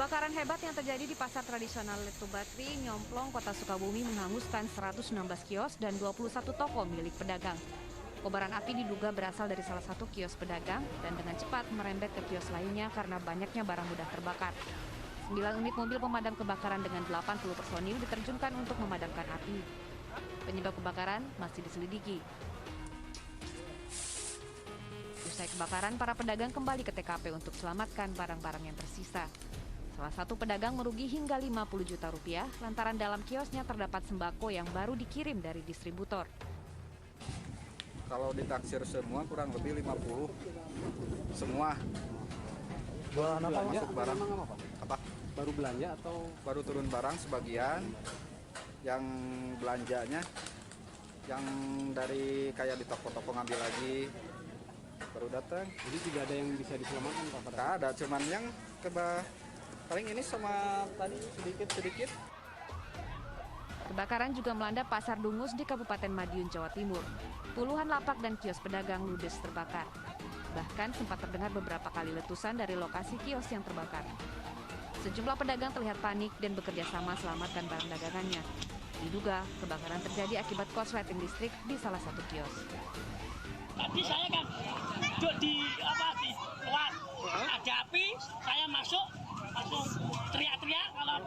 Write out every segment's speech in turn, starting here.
Kebakaran hebat yang terjadi di pasar tradisional Letubatri, Nyomplong, Kota Sukabumi menghanguskan 116 kios dan 21 toko milik pedagang. Kobaran api diduga berasal dari salah satu kios pedagang dan dengan cepat merembet ke kios lainnya karena banyaknya barang mudah terbakar. 9 unit mobil pemadam kebakaran dengan 80 personil diterjunkan untuk memadamkan api. Penyebab kebakaran masih diselidiki. Usai kebakaran, para pedagang kembali ke TKP untuk selamatkan barang-barang yang tersisa. Salah satu pedagang merugi hingga 50 juta rupiah lantaran dalam kiosnya terdapat sembako yang baru dikirim dari distributor. Kalau ditaksir semua kurang lebih 50 semua. Belanja barang apa? Baru belanja atau Baru turun barang sebagian. Yang belanjanya yang dari kayak di toko-toko ngambil lagi baru datang. jadi tidak ada yang bisa diselamatkan Pak? Nggak ada, cuman yang paling ini sama tadi sedikit. Kebakaran juga melanda Pasar Dungus di Kabupaten Madiun, Jawa Timur. Puluhan lapak dan kios pedagang ludes terbakar. Bahkan sempat terdengar beberapa kali letusan dari lokasi kios yang terbakar. Sejumlah pedagang terlihat panik dan bekerja sama selamatkan barang dagangannya. Diduga kebakaran terjadi akibat korsleting listrik di salah satu kios. Tadi saya kan duduk di luar, ada api, saya masuk langsung teriak-teriak kalau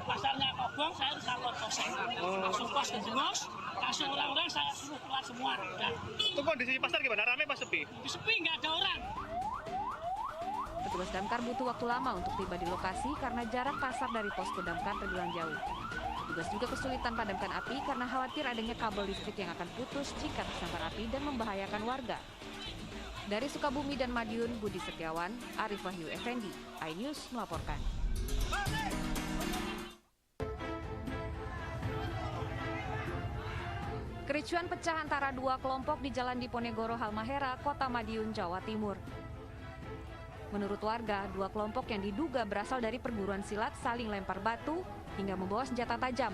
pasarnya kobong, saya disambut kosong. Langsung pos ke Dungus, langsung orang-orang saya suruh keluar semua. Itu kondisi pasar gimana? Ramai pas sepi? Sepi, nggak ada orang. Petugas damkar butuh waktu lama untuk tiba di lokasi karena jarak pasar dari posko damkar terbilang jauh. Petugas juga kesulitan padamkan api karena khawatir adanya kabel listrik yang akan putus jika tersambar api dan membahayakan warga. Dari Sukabumi dan Madiun, Budi Setiawan, Arif Wahyu Effendi, iNews melaporkan. Kericuan pecah antara dua kelompok di Jalan Diponegoro Halmahera, Kota Madiun, Jawa Timur. Menurut warga, dua kelompok yang diduga berasal dari perguruan silat saling lempar batu hingga membawa senjata tajam.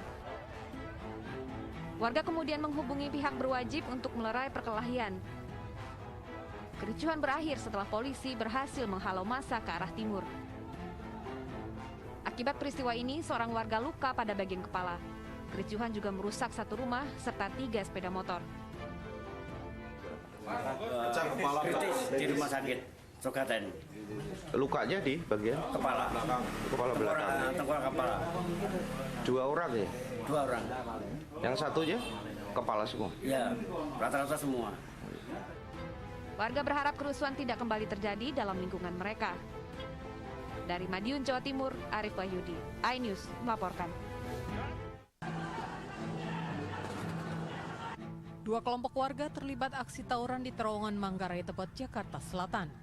Warga kemudian menghubungi pihak berwajib untuk melerai perkelahian. Kericuhan berakhir setelah polisi berhasil menghalau massa ke arah timur. Akibat peristiwa ini, seorang warga luka pada bagian kepala. Kericuhan juga merusak satu rumah serta 3 sepeda motor. Pecah kepala kritis di rumah sakit Sokaten. Lukanya di bagian Kepala belakang. Tengkorak kepala. 2 orang ya? 2 orang. Yang satunya kepala semua? Ya, rata-rata semua. Warga berharap kerusuhan tidak kembali terjadi dalam lingkungan mereka. Dari Madiun, Jawa Timur, Arif Wahyudi, iNews melaporkan. Dua kelompok warga terlibat aksi tawuran di terowongan Manggarai Tebet, Jakarta Selatan.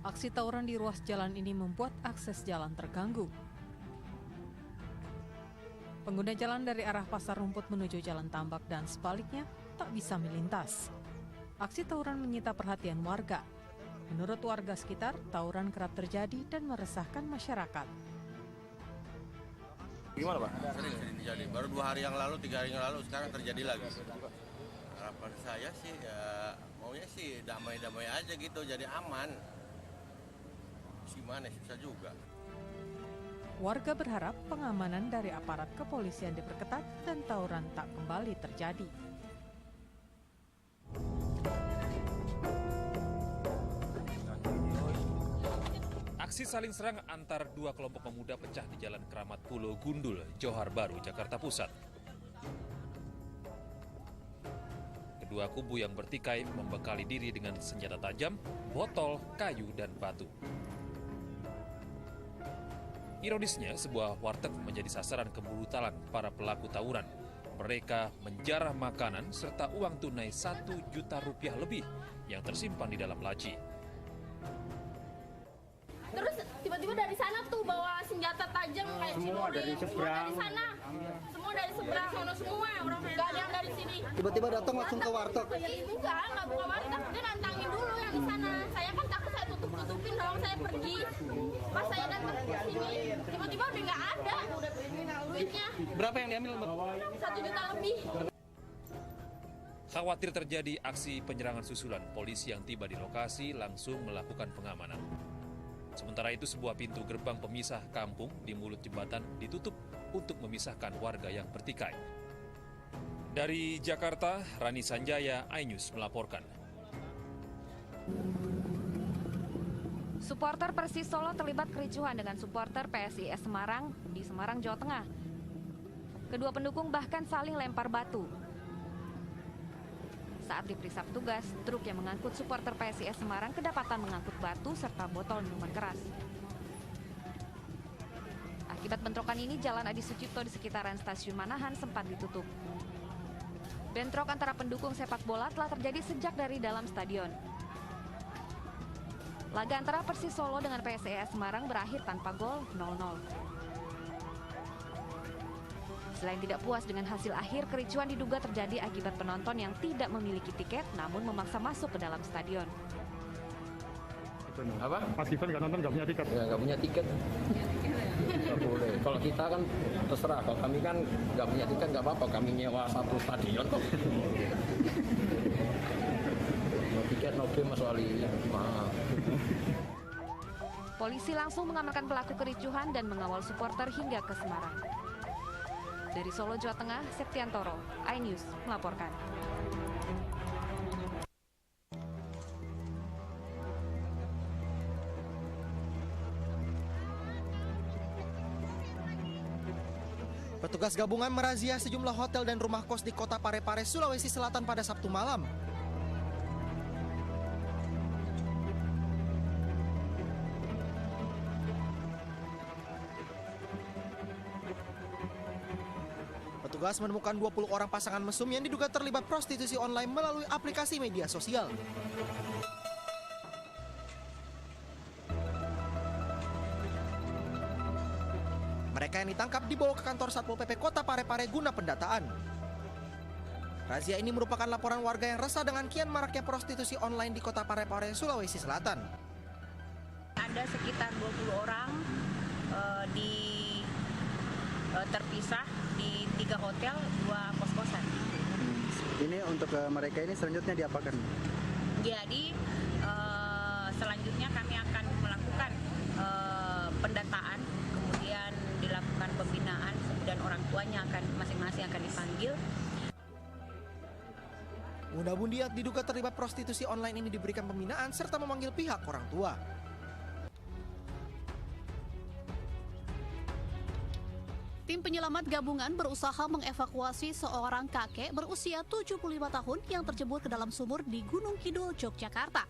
Aksi tawuran di ruas jalan ini membuat akses jalan terganggu. Pengguna jalan dari arah Pasar Rumput menuju Jalan Tambak dan sebaliknya tak bisa melintas. Aksi tawuran menyita perhatian warga. Menurut warga sekitar, tawuran kerap terjadi dan meresahkan masyarakat. Gimana Pak? Sering terjadi. Baru 2 hari yang lalu, 3 hari yang lalu, sekarang terjadi lagi. Harapan saya sih ya maunya sih damai-damai aja gitu, jadi aman. Gimana susah juga. Warga berharap pengamanan dari aparat kepolisian diperketat dan tawuran tak kembali terjadi. Aksi saling serang antar dua kelompok pemuda pecah di Jalan Keramat Pulau Gundul, Johar Baru, Jakarta Pusat. Kedua kubu yang bertikai membekali diri dengan senjata tajam, botol, kayu, dan batu. Ironisnya, sebuah warteg menjadi sasaran kebrutalan para pelaku tawuran. Mereka menjarah makanan serta uang tunai 1 juta rupiah lebih yang tersimpan di dalam laci. Terus tiba-tiba dari sana tuh bawa senjata tajam kayak semua ciluri. dari seberang. Semua dari sana. Semua dari seberang, sono semua. Gak ada yang dari sini. Tiba-tiba datang langsung ke warteg. Enggak buka warteg. Dia nantangin dulu yang di sana. Saya kan takut, saya tutup-tutupin dong, saya pergi. Pas saya datang ke sini, tiba-tiba udah nggak ada duitnya. Berapa yang diambil? 1 juta lebih. Khawatir terjadi aksi penyerangan susulan, polisi yang tiba di lokasi langsung melakukan pengamanan. Sementara itu sebuah pintu gerbang pemisah kampung di mulut jembatan ditutup untuk memisahkan warga yang bertikai. Dari Jakarta, Rani Sanjaya, iNews melaporkan. Supporter Persis Solo terlibat kericuhan dengan supporter PSIS Semarang di Semarang, Jawa Tengah. Kedua pendukung bahkan saling lempar batu. Saat diperiksa petugas, truk yang mengangkut supporter PSIS Semarang kedapatan mengangkut batu serta botol minuman keras. Akibat bentrokan ini, Jalan Adi Sucipto di sekitaran Stasiun Manahan sempat ditutup. Bentrok antara pendukung sepak bola telah terjadi sejak dari dalam stadion. Laga antara Persis Solo dengan PSIS Semarang berakhir tanpa gol 0-0. Selain tidak puas dengan hasil akhir, kericuhan diduga terjadi akibat penonton yang tidak memiliki tiket namun memaksa masuk ke dalam stadion. Apa? Mas Gibran nggak nonton, nggak punya tiket? Ya, nggak punya tiket. Nggak boleh. Kalau kita kan terserah, kalau kami kan nggak punya tiket nggak apa-apa, kami nyewa satu stadion kok. No tiket, no game, Mas Wali. Maaf. Polisi langsung mengamankan pelaku kericuhan dan mengawal supporter hingga ke Semarang. Dari Solo, Jawa Tengah, Septiantoro, iNews melaporkan. Petugas gabungan merazia sejumlah hotel dan rumah kos di Kota Parepare, Sulawesi Selatan pada Sabtu malam. Petugas menemukan 20 orang pasangan mesum yang diduga terlibat prostitusi online melalui aplikasi media sosial. Mereka yang ditangkap dibawa ke kantor Satpol PP Kota Parepare guna pendataan. Razia ini merupakan laporan warga yang resah dengan kian maraknya prostitusi online di Kota Parepare, Sulawesi Selatan. Ada sekitar 20 orang terpisah di 3 hotel, 2 kos-kosan. Ini untuk mereka ini selanjutnya diapakan? Jadi selanjutnya kami akan melakukan pendataan, kemudian dilakukan pembinaan, kemudian orang tuanya akan masing-masing akan dipanggil. Bunda-budi yang diduga terlibat prostitusi online ini diberikan pembinaan serta memanggil pihak orang tua. Tim penyelamat gabungan berusaha mengevakuasi seorang kakek berusia 75 tahun yang terjebur ke dalam sumur di Gunung Kidul, Yogyakarta.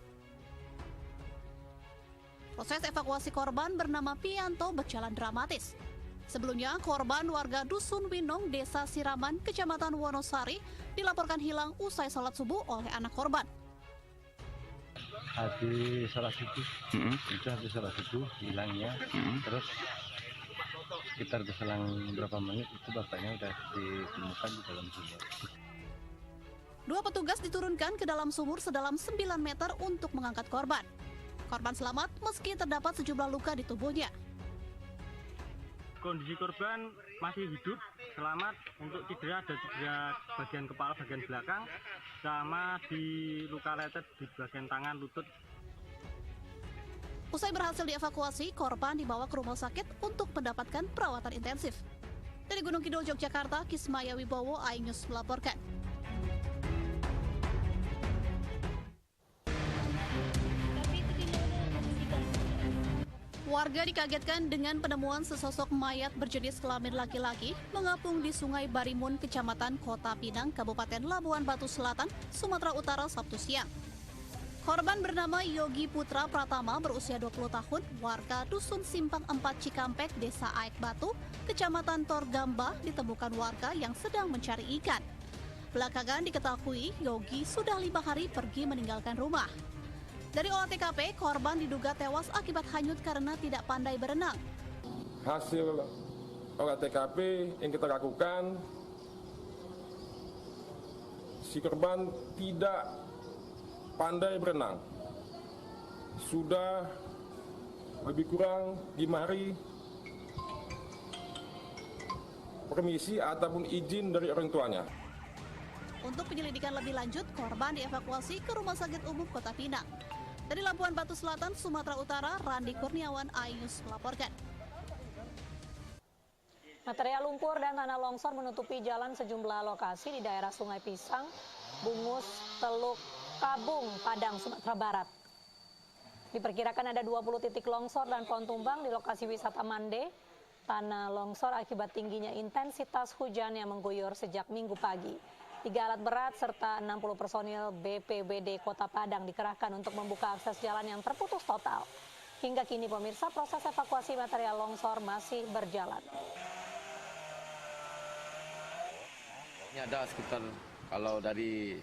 Proses evakuasi korban bernama Pianto berjalan dramatis. Sebelumnya, korban warga Dusun Winong, Desa Siraman, Kecamatan Wonosari, dilaporkan hilang usai sholat subuh oleh anak korban. Habis sholat subuh, itu habis sholat subuh hilangnya, terus sekitar berselang beberapa menit itu bapaknya udah ditemukan di dalam sumur. 2 petugas diturunkan ke dalam sumur sedalam 9 meter untuk mengangkat korban. Korban selamat meski terdapat sejumlah luka di tubuhnya. Kondisi korban masih hidup, selamat. Untuk cedera ada cedera bagian kepala bagian belakang, sama di luka letet di bagian tangan, lutut. Usai berhasil dievakuasi, korban dibawa ke rumah sakit untuk mendapatkan perawatan intensif. Dari Gunung Kidul, Yogyakarta, Kismaya Wibowo, iNews melaporkan. Warga dikagetkan dengan penemuan sesosok mayat berjenis kelamin laki-laki mengapung di Sungai Barimun, Kecamatan Kota Pinang, Kabupaten Labuan Batu Selatan, Sumatera Utara, Sabtu siang. Korban bernama Yogi Putra Pratama berusia 20 tahun, warga Dusun Simpang 4 Cikampek, Desa Aek Batu, Kecamatan Torgamba, ditemukan warga yang sedang mencari ikan. Belakangan diketahui Yogi sudah 5 hari pergi meninggalkan rumah. Dari olah TKP, korban diduga tewas akibat hanyut karena tidak pandai berenang. Hasil olah TKP yang kita lakukan, si korban tidak pandai berenang. Sudah lebih kurang 5 hari permisi ataupun izin dari orang tuanya. Untuk penyelidikan lebih lanjut, korban dievakuasi ke Rumah Sakit Umum Kota Pinang. Dari Labuan Batu Selatan, Sumatera Utara, Randi Kurniawan, iNews melaporkan. Material lumpur dan tanah longsor menutupi jalan sejumlah lokasi di daerah Sungai Pisang, Bungus, Teluk, Kabung, Padang, Sumatera Barat. Diperkirakan ada 20 titik longsor dan pohon tumbang di lokasi wisata Mande. Tanah longsor akibat tingginya intensitas hujan yang mengguyur sejak Minggu pagi. 3 alat berat serta 60 personil BPBD Kota Padang dikerahkan untuk membuka akses jalan yang terputus total. Hingga kini pemirsa, proses evakuasi material longsor masih berjalan. Ini ada sekitar, kalau dari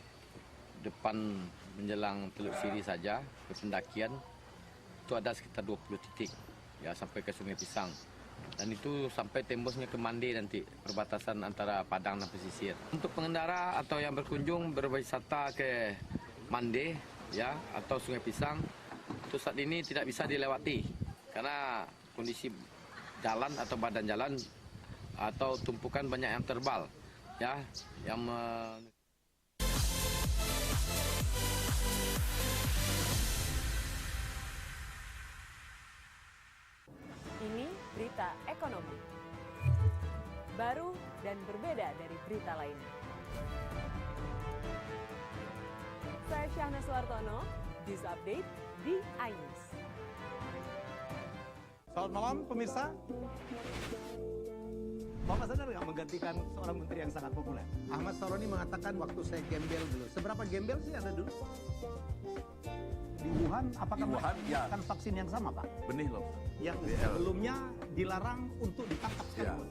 depan menjelang Teluk Siri saja ke pendakian itu ada sekitar 20 titik ya sampai ke Sungai Pisang, dan itu sampai tembusnya ke Mande nanti, perbatasan antara Padang dan pesisir. Untuk pengendara atau yang berkunjung berwisata ke Mande ya atau Sungai Pisang itu saat ini tidak bisa dilewati karena kondisi jalan atau badan jalan atau tumpukan banyak yang terbal ya yang Ini berita ekonomi. Baru dan berbeda dari berita lainnya. Saya Syahna Suartono, News Update di iNews. Selamat malam pemirsa. Bapak sadar nggak menggantikan seorang menteri yang sangat populer? Ahmad Saroni mengatakan waktu saya gembel dulu. Seberapa gembel sih Anda dulu? Di Wuhan, apakah melakukan vaksin yang sama, Pak? Benih loh. Yang sebelumnya dilarang untuk ditangkap sekarang.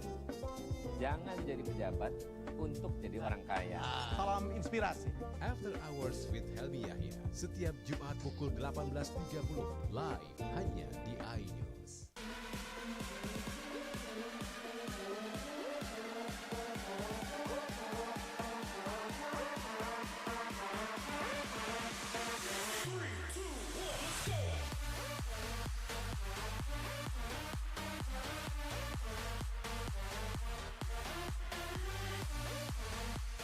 Jangan jadi pejabat untuk jadi orang kaya. Salam inspirasi. After Hours with Helmi Yahya, setiap Jumat pukul 18.30 live hanya di iNews.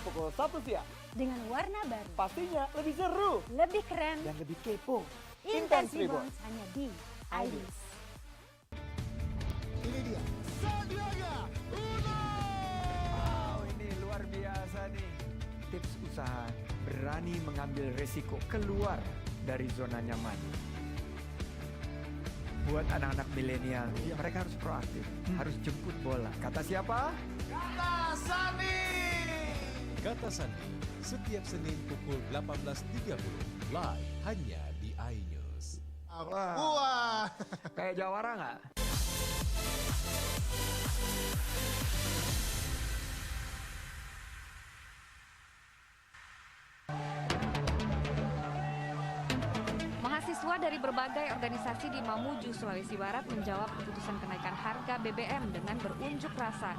Pukul 1 siang. Dengan warna baru. Pastinya lebih seru. Lebih keren. Dan lebih kepo. Intense Reborn hanya di iNews. Ini dia. Sandiaga Uno. Wow, ini luar biasa nih. Tips usaha berani mengambil resiko keluar dari zona nyaman. Buat anak-anak milenial, mereka harus proaktif, harus jemput bola. Kata siapa? Kata Sandi. Kata Sandi, setiap Senin pukul 18.30 live hanya di iNews. Wah, kayak jawara nggak? Mahasiswa dari berbagai organisasi di Mamuju, Sulawesi Barat menjawab keputusan kenaikan harga BBM dengan berunjuk rasa.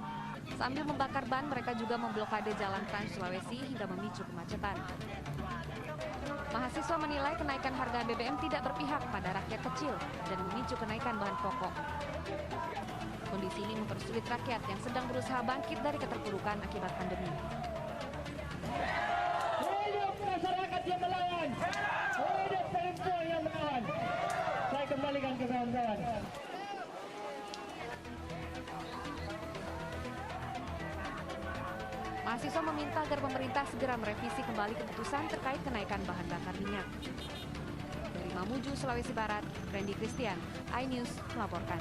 Sambil membakar ban, mereka juga memblokade jalan Trans Sulawesi hingga memicu kemacetan. Mahasiswa menilai kenaikan harga BBM tidak berpihak pada rakyat kecil dan memicu kenaikan bahan pokok. Kondisi ini mempersulit rakyat yang sedang berusaha bangkit dari keterpurukan akibat pandemi. Hidup masyarakat yang melawan, hidup perempuan yang melawan. Saya kembalikan ke kawan-kawan. Mahasiswa meminta agar pemerintah segera merevisi kembali keputusan terkait kenaikan bahan bakar minyak. Dari Mamuju, Sulawesi Barat, Randy Christian, iNews melaporkan.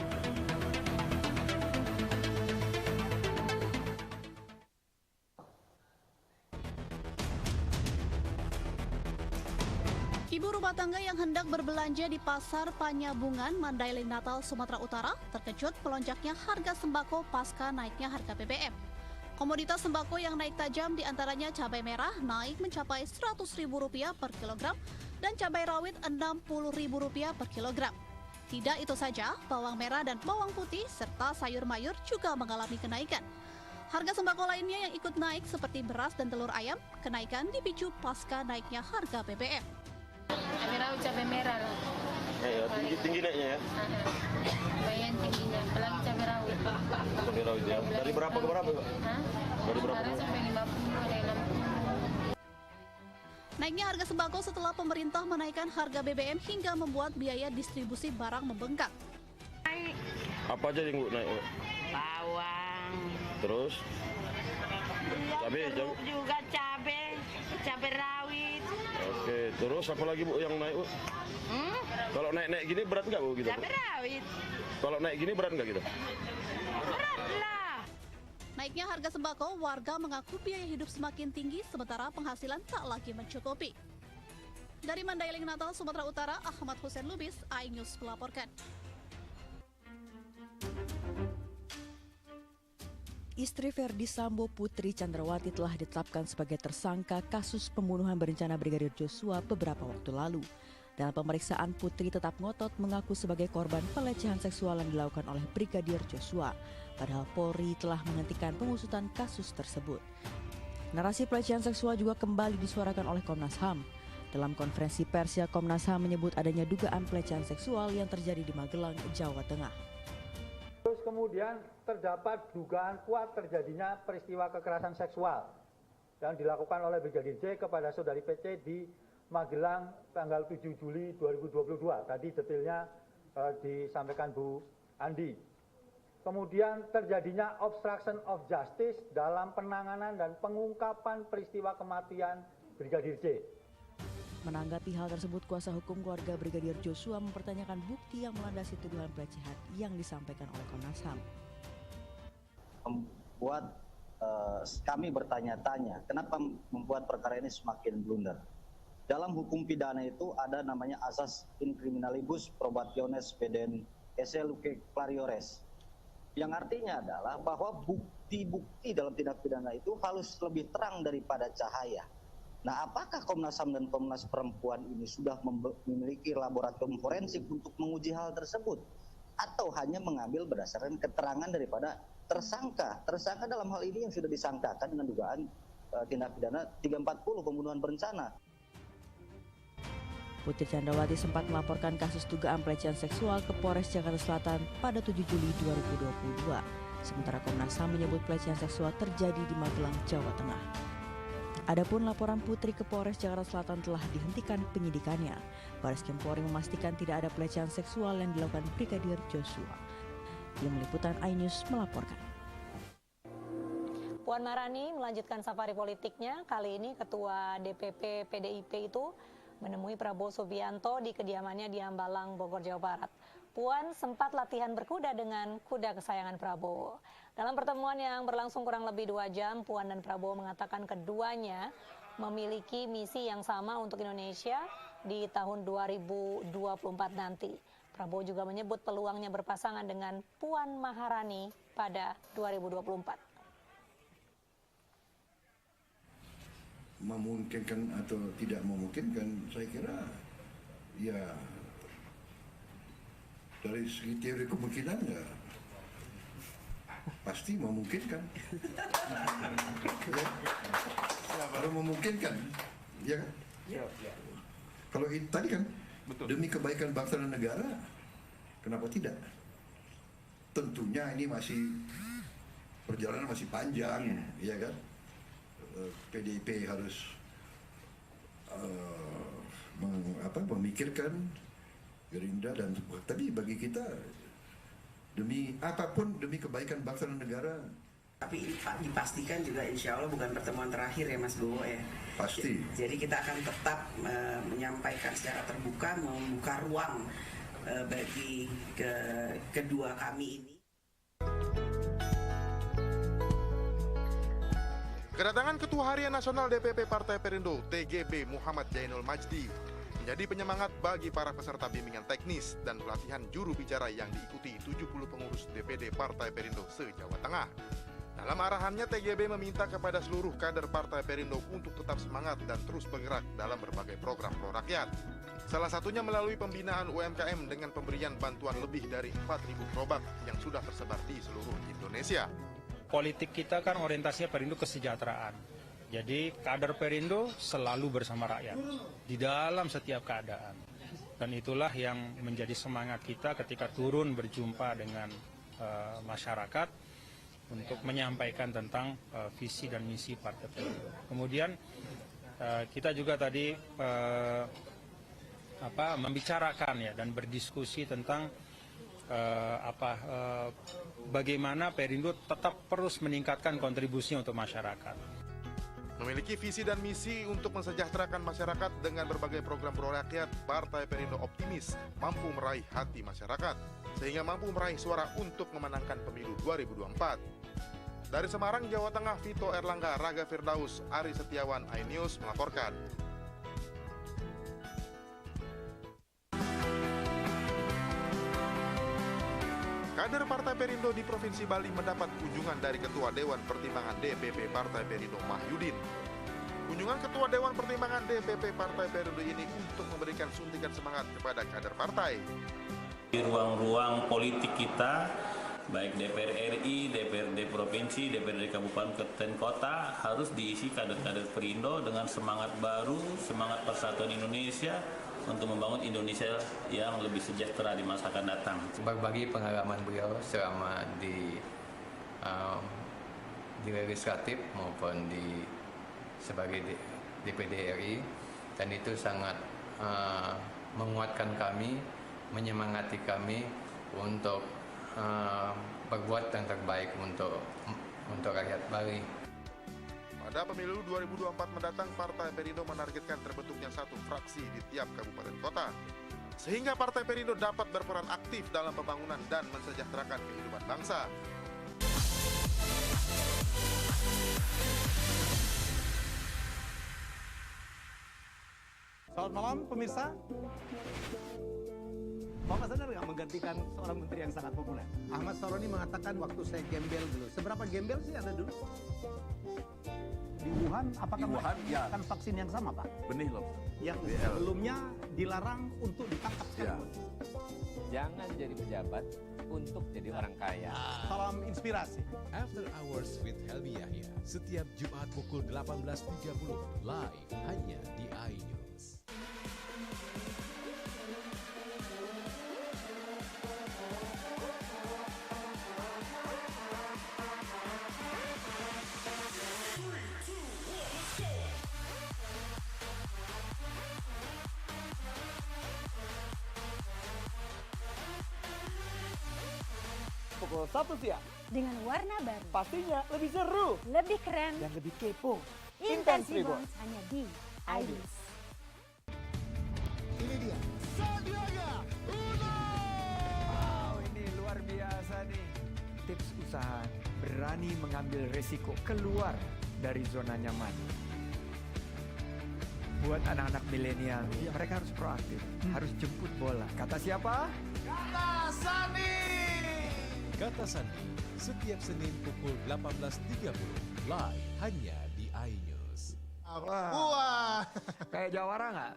Ibu rumah tangga yang hendak berbelanja di Pasar Panyabungan, Mandailing, Natal, Sumatera Utara terkejut melonjaknya harga sembako pasca naiknya harga BBM. Komoditas sembako yang naik tajam diantaranya cabai merah naik mencapai Rp100.000 per kilogram dan cabai rawit Rp60.000 per kilogram. Tidak itu saja, bawang merah dan bawang putih serta sayur mayur juga mengalami kenaikan. Harga sembako lainnya yang ikut naik seperti beras dan telur ayam, kenaikan dipicu pasca naiknya harga BBM. Cabai rawit, cabai merah. Ya, tinggi naiknya ya. Lumayan tingginya, apalagi cabai rawit. Cabai rawit ya. Dari berapa ke berapa, Pak? Hah? Dari berapa? Sampai 50, ada 60. Naiknya harga sembako setelah pemerintah menaikkan harga BBM hingga membuat biaya distribusi barang membengkak. Apa aja yang naik? Bawang. Terus? Cabai juga cabai rawit. Oke, terus apa lagi Bu yang naik Bu? Kalau naik gini berat nggak Bu gitu? Cabai rawit. Kalau naik gini berat nggak gitu? Berat lah. Naiknya harga sembako, warga mengaku biaya hidup semakin tinggi sementara penghasilan tak lagi mencukupi. Dari Mandailing, Natal, Sumatera Utara, Ahmad Hussein Lubis, iNews melaporkan. Istri Verdi Sambo, Putri Chandrawati, telah ditetapkan sebagai tersangka kasus pembunuhan berencana Brigadir Joshua beberapa waktu lalu. Dalam pemeriksaan, Putri tetap ngotot mengaku sebagai korban pelecehan seksual yang dilakukan oleh Brigadir Joshua. Padahal Polri telah menghentikan pengusutan kasus tersebut. Narasi pelecehan seksual juga kembali disuarakan oleh Komnas HAM. Dalam konferensi pers, Komnas HAM menyebut adanya dugaan pelecehan seksual yang terjadi di Magelang, Jawa Tengah. Terus kemudian terdapat dugaan kuat terjadinya peristiwa kekerasan seksual yang dilakukan oleh Brigadir J kepada saudari PC di Magelang tanggal 7 Juli 2022. Tadi detailnya disampaikan Bu Andi. Kemudian terjadinya obstruction of justice dalam penanganan dan pengungkapan peristiwa kematian Brigadir J. Menanggapi hal tersebut, kuasa hukum keluarga Brigadir Joshua mempertanyakan bukti yang melandasi tuduhan pelecehan yang disampaikan oleh Komnas HAM. Membuat kami bertanya-tanya, kenapa membuat perkara ini semakin blunder? Dalam hukum pidana itu ada namanya asas in criminalibus probationis pedent esse luce clariores, yang artinya adalah bahwa bukti-bukti dalam tindak pidana itu harus lebih terang daripada cahaya. Nah, apakah Komnas HAM dan Komnas Perempuan ini sudah memiliki laboratorium forensik untuk menguji hal tersebut? Atau hanya mengambil berdasarkan keterangan daripada tersangka? Tersangka dalam hal ini yang sudah disangkakan dengan dugaan tindak pidana 340 pembunuhan berencana. Putri Chandrawati sempat melaporkan kasus dugaan pelecehan seksual ke Polres Jakarta Selatan pada 7 Juli 2022. Sementara Komnas HAM menyebut pelecehan seksual terjadi di Magelang, Jawa Tengah. Adapun laporan Putri ke Polres Jakarta Selatan telah dihentikan penyidikannya. Bareskrim Polri memastikan tidak ada pelecehan seksual yang dilakukan Brigadir Joshua. Tim Liputan iNews melaporkan. Puan Maharani melanjutkan safari politiknya. Kali ini Ketua DPP PDIP itu menemui Prabowo Subianto di kediamannya di Hambalang, Bogor, Jawa Barat. Puan sempat latihan berkuda dengan kuda kesayangan Prabowo. Dalam pertemuan yang berlangsung kurang lebih 2 jam, Puan dan Prabowo mengatakan keduanya memiliki misi yang sama untuk Indonesia di tahun 2024 nanti. Prabowo juga menyebut peluangnya berpasangan dengan Puan Maharani pada 2024. Memungkinkan atau tidak memungkinkan, saya kira ya dari segi teori kemungkinan ya pasti memungkinkan. Ya, kalau memungkinkan, ya kan? Kalau tadi kan demi kebaikan bangsa dan negara, kenapa tidak? Tentunya ini masih perjalanan masih panjang, ya kan? PDIP harus memikirkan Gerindra dan tapi bagi kita demi apapun demi kebaikan bangsa dan negara. Tapi ini Pak dipastikan juga insya Allah bukan pertemuan terakhir ya Mas Bowo ya. Pasti. Jadi kita akan tetap menyampaikan secara terbuka, membuka ruang bagi kedua kami ini. Kedatangan Ketua Harian Nasional DPP Partai Perindo TGB Muhammad Jainul Majdi menjadi penyemangat bagi para peserta bimbingan teknis dan pelatihan juru bicara yang diikuti 70 pengurus DPD Partai Perindo se-Jawa Tengah. Dalam arahannya, TGB meminta kepada seluruh kader Partai Perindo untuk tetap semangat dan terus bergerak dalam berbagai program pro rakyat. Salah satunya melalui pembinaan UMKM dengan pemberian bantuan lebih dari 4.000 gerobak yang sudah tersebar di seluruh Indonesia. Politik kita kan orientasinya Perindo kesejahteraan. Jadi kader Perindo selalu bersama rakyat di dalam setiap keadaan. Dan itulah yang menjadi semangat kita ketika turun berjumpa dengan masyarakat untuk menyampaikan tentang visi dan misi Partai Perindo. Kemudian kita juga tadi membicarakan ya dan berdiskusi tentang bagaimana Perindo tetap terus meningkatkan kontribusinya untuk masyarakat. Memiliki visi dan misi untuk mensejahterakan masyarakat dengan berbagai program pro-rakyat, Partai Perindo optimis mampu meraih hati masyarakat, sehingga mampu meraih suara untuk memenangkan pemilu 2024. Dari Semarang, Jawa Tengah, Vito Erlangga, Raga Firdaus, Ari Setiawan, iNews melaporkan. Kader Partai Perindo di Provinsi Bali mendapat kunjungan dari Ketua Dewan Pertimbangan DPP Partai Perindo Mahyudin. Kunjungan Ketua Dewan Pertimbangan DPP Partai Perindo ini untuk memberikan suntikan semangat kepada kader partai. Di ruang-ruang politik kita, baik DPR RI, DPRD Provinsi, DPRD Kabupaten Kota, harus diisi kader-kader Perindo dengan semangat baru, semangat persatuan Indonesia, untuk membangun Indonesia yang lebih sejahtera di masa akan datang. Berbagi pengalaman beliau selama di legislatif maupun sebagai DPD RI, dan itu sangat menguatkan kami, menyemangati kami untuk berbuat yang terbaik untuk rakyat Bali. Pada pemilu 2024 mendatang, Partai Perindo menargetkan terbentuknya satu fraksi di tiap kabupaten kota, sehingga Partai Perindo dapat berperan aktif dalam pembangunan dan mensejahterakan kehidupan bangsa. Selamat malam pemirsa. Bapak sadar nggak menggantikan seorang menteri yang sangat populer? Ahmad Saroni mengatakan waktu saya gembel dulu. Seberapa gembel sih Anda dulu? Di Wuhan, apakah menggunakan vaksin yang sama, Pak? Benih loh. Yang sebelumnya dilarang untuk ditangkap sekalipun. Jangan jadi pejabat untuk jadi orang kaya. Salam inspirasi. After Hours with Helmi Yahya, setiap Jumat pukul 18.30, live hanya di iNews. Pukul 1 siang. Dengan warna baru. Pastinya lebih seru. Lebih keren. Dan lebih kepo. Intense Reborn hanya di iNews. Ini dia. Sandiaga Uno. Wow, ini luar biasa nih. Tips usaha, berani mengambil resiko, keluar dari zona nyaman. Buat anak-anak milenial, mereka harus proaktif, harus jemput bola. Kata siapa? Kata Sandi. Kata Sandi, setiap Senin pukul 18.30, live hanya di iNews. Wah. Kayak jawara nggak?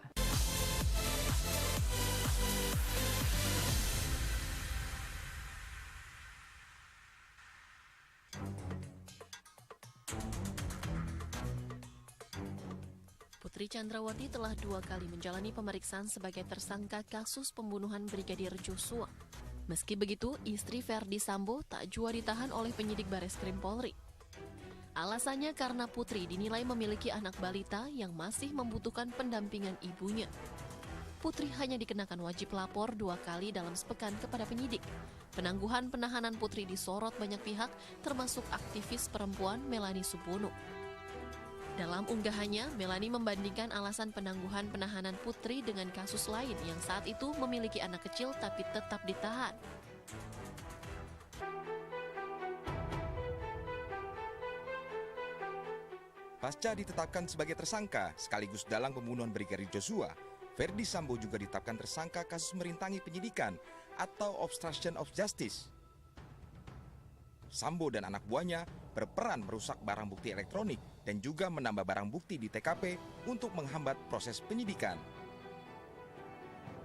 Putri Chandrawati telah 2 kali menjalani pemeriksaan sebagai tersangka kasus pembunuhan Brigadir Joshua. Meski begitu, istri Verdi Sambo tak jua ditahan oleh penyidik Bareskrim Polri. Alasannya karena Putri dinilai memiliki anak balita yang masih membutuhkan pendampingan ibunya. Putri hanya dikenakan wajib lapor 2 kali dalam sepekan kepada penyidik. Penangguhan penahanan Putri disorot banyak pihak, termasuk aktivis perempuan Melanie Subono. Dalam unggahannya, Melanie membandingkan alasan penangguhan penahanan Putri dengan kasus lain yang saat itu memiliki anak kecil tapi tetap ditahan. Pasca ditetapkan sebagai tersangka sekaligus dalam pembunuhan Brigadir Joshua, Verdi Sambo juga ditetapkan tersangka kasus merintangi penyidikan atau obstruction of justice. Sambo dan anak buahnya berperan merusak barang bukti elektronik dan juga menambah barang bukti di TKP untuk menghambat proses penyidikan.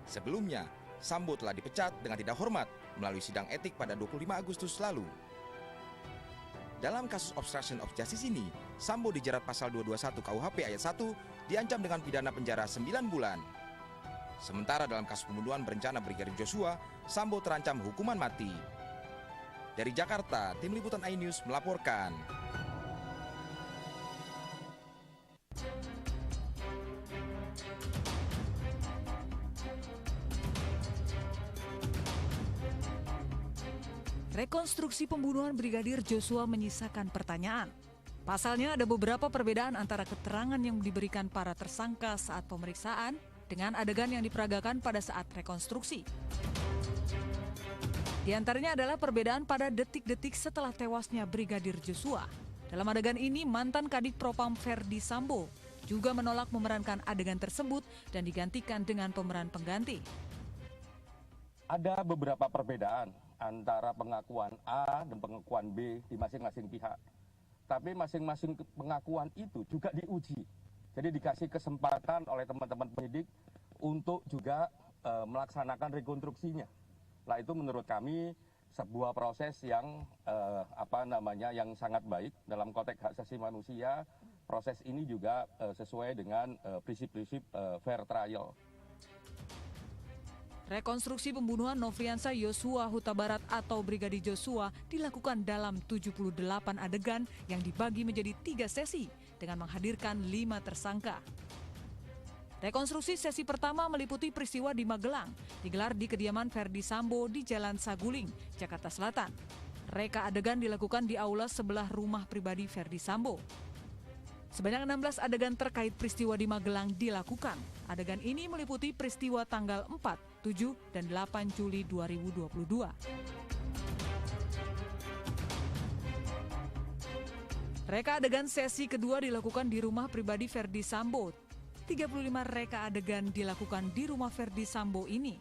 Sebelumnya, Sambo telah dipecat dengan tidak hormat melalui sidang etik pada 25 Agustus lalu. Dalam kasus obstruction of justice ini, Sambo dijerat pasal 221 KUHP ayat 1, diancam dengan pidana penjara 9 bulan. Sementara dalam kasus pembunuhan berencana Brigadir Joshua, Sambo terancam hukuman mati. Dari Jakarta, tim liputan iNews melaporkan. Rekonstruksi pembunuhan Brigadir Joshua menyisakan pertanyaan. Pasalnya ada beberapa perbedaan antara keterangan yang diberikan para tersangka saat pemeriksaan dengan adegan yang diperagakan pada saat rekonstruksi. Di antaranya adalah perbedaan pada detik-detik setelah tewasnya Brigadir Joshua. Dalam adegan ini, mantan Kadif Propam Ferdi Sambo juga menolak memerankan adegan tersebut dan digantikan dengan pemeran pengganti. Ada beberapa perbedaan antara pengakuan A dan pengakuan B di masing-masing pihak. Tapi masing-masing pengakuan itu juga diuji. Jadi dikasih kesempatan oleh teman-teman penyidik untuk juga melaksanakan rekonstruksinya. Nah, itu menurut kami sebuah proses yang yang sangat baik dalam konteks hak asasi manusia. Proses ini juga sesuai dengan prinsip-prinsip fair trial. Rekonstruksi pembunuhan Nofriansah Yosua Huta Barat atau Brigadir Joshua dilakukan dalam 78 adegan yang dibagi menjadi 3 sesi dengan menghadirkan 5 tersangka. Rekonstruksi sesi pertama meliputi peristiwa di Magelang, digelar di kediaman Ferdi Sambo di Jalan Saguling, Jakarta Selatan. Reka adegan dilakukan di aula sebelah rumah pribadi Ferdi Sambo. Sebanyak 16 adegan terkait peristiwa di Magelang dilakukan. Adegan ini meliputi peristiwa tanggal 4, 7, dan 8 Juli 2022. Reka adegan sesi kedua dilakukan di rumah pribadi Ferdi Sambo. 35 reka adegan dilakukan di rumah Ferdi Sambo ini.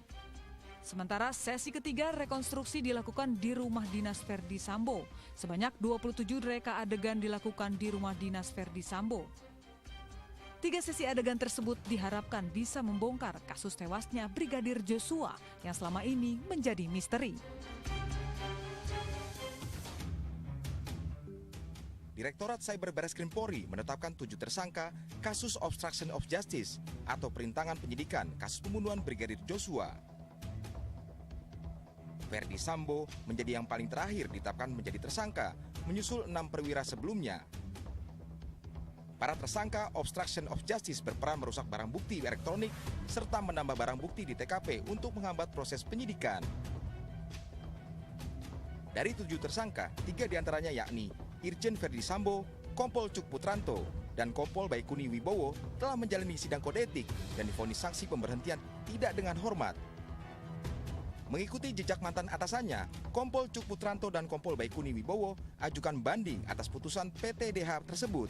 Sementara sesi ketiga rekonstruksi dilakukan di rumah dinas Ferdi Sambo. Sebanyak 27 reka adegan dilakukan di rumah dinas Ferdi Sambo. 3 sesi adegan tersebut diharapkan bisa membongkar kasus tewasnya Brigadir Joshua yang selama ini menjadi misteri. Direktorat Cyber Barreskrim Polri menetapkan 7 tersangka kasus obstruction of justice atau perintangan penyidikan kasus pembunuhan Brigadir Joshua. Ferdi Sambo menjadi yang paling terakhir ditetapkan menjadi tersangka, menyusul 6 perwira sebelumnya. Para tersangka obstruction of justice berperan merusak barang bukti elektronik serta menambah barang bukti di TKP untuk menghambat proses penyidikan. Dari 7 tersangka, 3 diantaranya yakni Irjen Ferdi Sambo, Kompol Cuk Putranto, dan Kompol Baikuni Wibowo telah menjalani sidang kode etik dan divonis sanksi pemberhentian tidak dengan hormat. Mengikuti jejak mantan atasannya, Kompol Cuk Putranto dan Kompol Baikuni Wibowo ajukan banding atas putusan PTDH tersebut.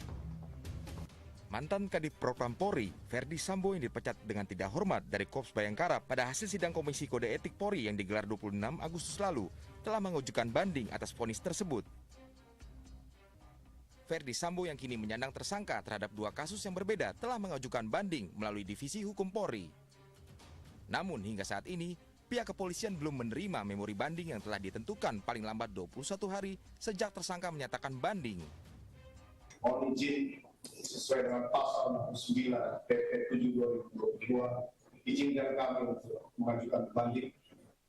Mantan Kadif Propam Polri, Ferdi Sambo yang dipecat dengan tidak hormat dari Korps Bayangkara pada hasil sidang Komisi Kode Etik Polri yang digelar 26 Agustus lalu, telah mengajukan banding atas vonis tersebut. Ferdi Sambo yang kini menyandang tersangka terhadap 2 kasus yang berbeda telah mengajukan banding melalui Divisi Hukum Polri. Namun hingga saat ini, pihak kepolisian belum menerima memori banding yang telah ditentukan paling lambat 21 hari sejak tersangka menyatakan banding. Mohon izin sesuai dengan pasal 9 PP 7 2022, izinkan kami untuk mengajukan banding.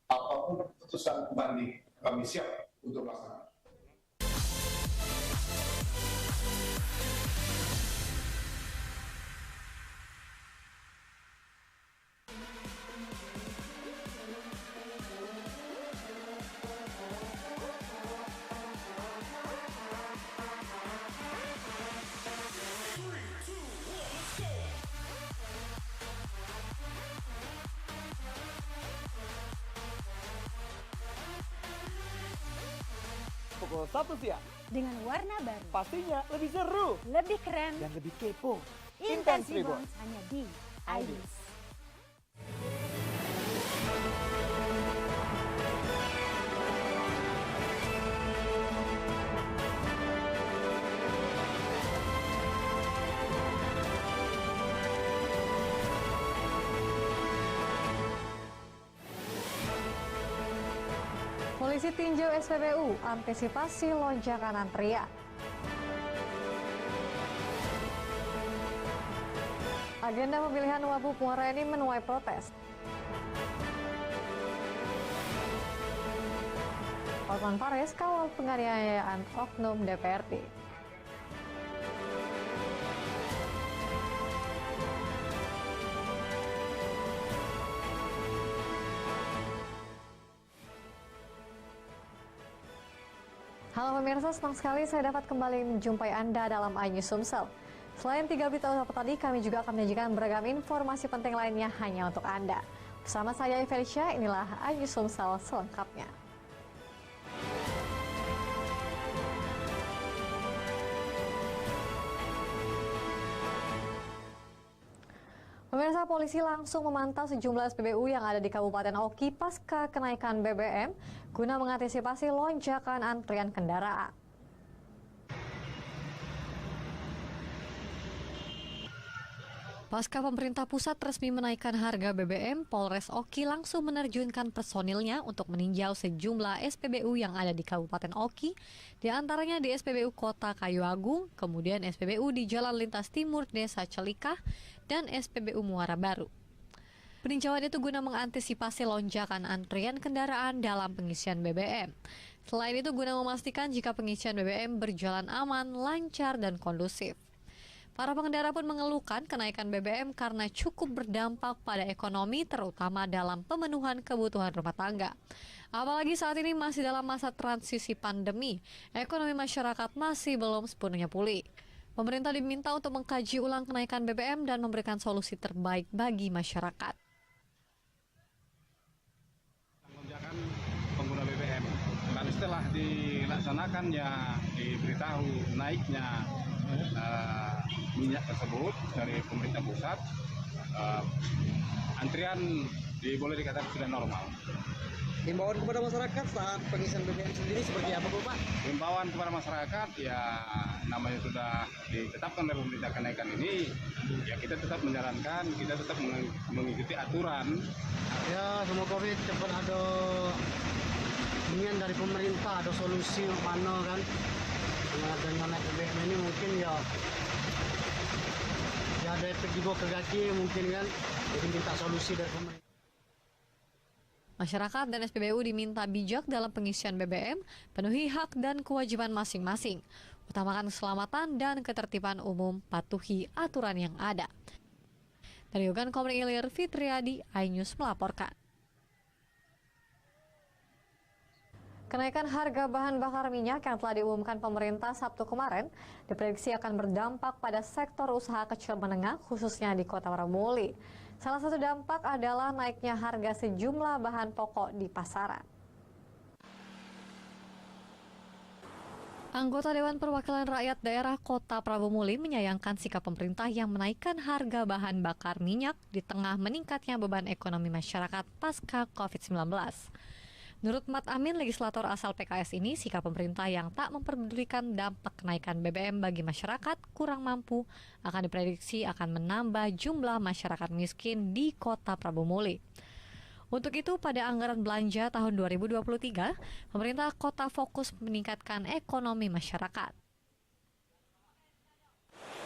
Apapun putusan banding, kami siap untuk melaksanakan. Pukul 1 siang. Dengan warna baru. Pastinya lebih seru. Lebih keren. Dan lebih kepo. Intense Reborn hanya di iNews. Polisi tinjau SPBU, antisipasi lonjakan antrian. Agenda pemilihan Wabub Muara ini menuai protes. Hotman Paris kawal penganiayaan oknum DPRD. Halo pemirsa, senang sekali saya dapat kembali menjumpai Anda dalam iNews Sumsel. Selain 3 berita utama tadi, kami juga akan menyajikan beragam informasi penting lainnya hanya untuk Anda. Bersama saya Felicia, inilah iNews Sumsel selengkapnya. Pemirsa, polisi langsung memantau sejumlah SPBU yang ada di Kabupaten Oki pasca kenaikan BBM guna mengantisipasi lonjakan antrian kendaraan. Pasca pemerintah pusat resmi menaikkan harga BBM, Polres Oki langsung menerjunkan personilnya untuk meninjau sejumlah SPBU yang ada di Kabupaten Oki, di antaranya di SPBU Kota Kayu Agung, kemudian SPBU di Jalan Lintas Timur Desa Celikah, dan SPBU Muara Baru. Peninjauan itu guna mengantisipasi lonjakan antrian kendaraan dalam pengisian BBM. Selain itu guna memastikan jika pengisian BBM berjalan aman, lancar, dan kondusif. Para pengendara pun mengeluhkan kenaikan BBM karena cukup berdampak pada ekonomi, terutama dalam pemenuhan kebutuhan rumah tangga. Apalagi saat ini masih dalam masa transisi pandemi, ekonomi masyarakat masih belum sepenuhnya pulih. Pemerintah diminta untuk mengkaji ulang kenaikan BBM dan memberikan solusi terbaik bagi masyarakat. Lonjakan pengguna BBM. Dan setelah dilaksanakannya, diberitahu naiknya minyak tersebut dari pemerintah pusat, antrian boleh dikatakan sudah normal. Himbauan kepada masyarakat saat pengisian BBM sendiri seperti apa, Pak? Himbauan kepada masyarakat, ya namanya sudah ditetapkan oleh pemerintah kenaikan ini, ya kita tetap menjalankan, kita tetap mengikuti aturan. Ya, semoga cepat ada ingin dari pemerintah, ada solusi mana kan. Dengan naik BBM ini mungkin ya ada efek juga ke kaki mungkin kan. Jadi minta solusi dari pemerintah. Masyarakat dan SPBU diminta bijak dalam pengisian BBM, penuhi hak dan kewajiban masing-masing, utamakan keselamatan dan ketertiban umum, patuhi aturan yang ada. Dari Yogan Komering Ilir, Fitriadi, iNews melaporkan. Kenaikan harga bahan bakar minyak yang telah diumumkan pemerintah Sabtu kemarin diprediksi akan berdampak pada sektor usaha kecil menengah, khususnya di Kota Prabu-Muli. Salah satu dampak adalah naiknya harga sejumlah bahan pokok di pasaran. Anggota Dewan Perwakilan Rakyat Daerah Kota Prabu-Muli menyayangkan sikap pemerintah yang menaikkan harga bahan bakar minyak di tengah meningkatnya beban ekonomi masyarakat pasca COVID-19. Menurut Mat Amin, legislator asal PKS ini, sikap pemerintah yang tak memperdulikan dampak kenaikan BBM bagi masyarakat kurang mampu akan diprediksi akan menambah jumlah masyarakat miskin di Kota Prabu-Muli. Untuk itu, pada anggaran belanja tahun 2023, pemerintah kota fokus meningkatkan ekonomi masyarakat.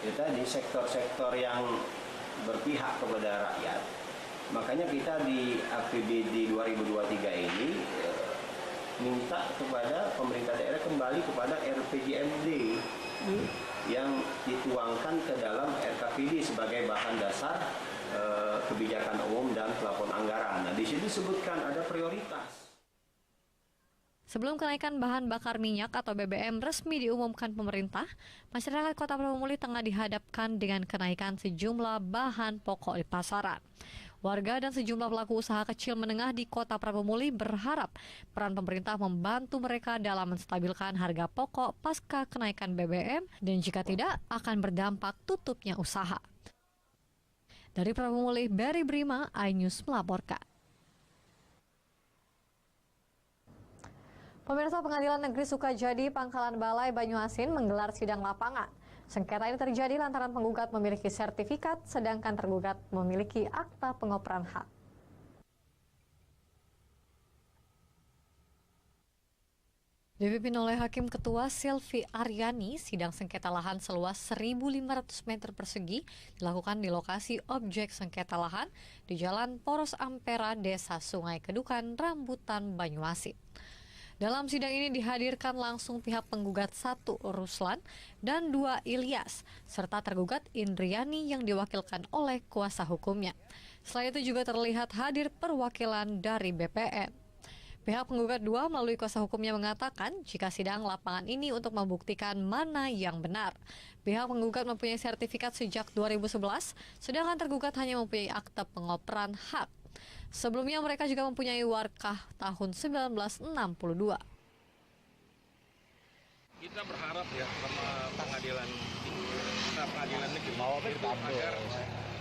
Kita di sektor-sektor yang berpihak kepada rakyat, makanya kita di APBD 2023 ini minta kepada pemerintah daerah kembali kepada RPJMD yang dituangkan ke dalam RKPD sebagai bahan dasar kebijakan umum dan plafon anggaran. Nah, di sini disebutkan ada prioritas. Sebelum kenaikan bahan bakar minyak atau BBM resmi diumumkan pemerintah, masyarakat Kota Prabu-Muli tengah dihadapkan dengan kenaikan sejumlah bahan pokok di pasaran. Warga dan sejumlah pelaku usaha kecil menengah di Kota Prabu-Muli berharap peran pemerintah membantu mereka dalam menstabilkan harga pokok pasca kenaikan BBM dan jika tidak akan berdampak tutupnya usaha. Dari Prabu-Muli, Berry Brima, iNews melaporkan. Pemirsa, Pengadilan Negeri Sukajadi Pangkalan Balai Banyuasin menggelar sidang lapangan. Sengketa ini terjadi lantaran penggugat memiliki sertifikat, sedangkan tergugat memiliki akta pengoperan hak. Dipimpin oleh Hakim Ketua Silvi Aryani, sidang sengketa lahan seluas 1.500 meter persegi dilakukan di lokasi objek sengketa lahan di Jalan Poros Ampera, Desa Sungai Kedukan, Rambutan, Banyuasin. Dalam sidang ini dihadirkan langsung pihak penggugat 1 Ruslan dan 2 Ilyas, serta tergugat Indriani yang diwakilkan oleh kuasa hukumnya. Selain itu juga terlihat hadir perwakilan dari BPN. Pihak penggugat 2 melalui kuasa hukumnya mengatakan jika sidang lapangan ini untuk membuktikan mana yang benar. Pihak penggugat mempunyai sertifikat sejak 2011, sedangkan tergugat hanya mempunyai akte pengoperan hak. Sebelumnya mereka juga mempunyai warkah tahun 1962. Kita berharap ya sama pengadilan negeri itu agar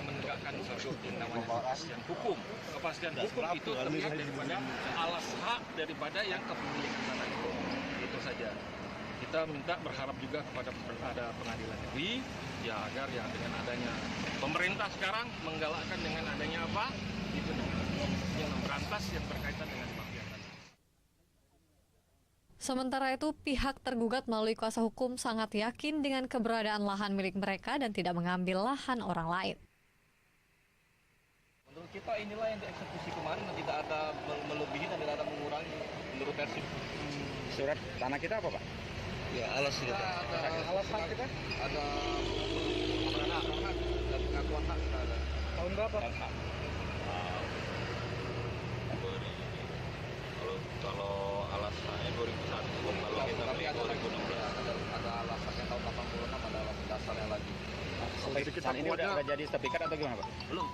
menegakkan satu namanya kepastian hukum. Kepastian hukum itu terlihat daripada alas hak daripada yang kepemilikan tanah itu saja. Kita minta berharap juga kepada pengadilan negeri ya agar ya dengan adanya pemerintah sekarang menggalakkan dengan adanya apa itu yang memberantas yang berkaitan dengan mafia tanah. Sementara itu, pihak tergugat melalui kuasa hukum sangat yakin dengan keberadaan lahan milik mereka dan tidak mengambil lahan orang lain. Menurut kita inilah yang dieksekusi kemarin dan tidak ada melebihi dan tidak ada mengurangi menurut versi. Surat tanah kita apa, Pak? Ya, alas kita. Ada alas hak kita? Ada hak dan pengakuan hak kita ada. Tahun berapa? Kalau alasannya 2001, kalau kita beli 2016 ada alasannya tahun 86, ada alasan dasarnya lagi. Sampai saat ini udah jadi sertifikat atau gimana, Pak? Belum.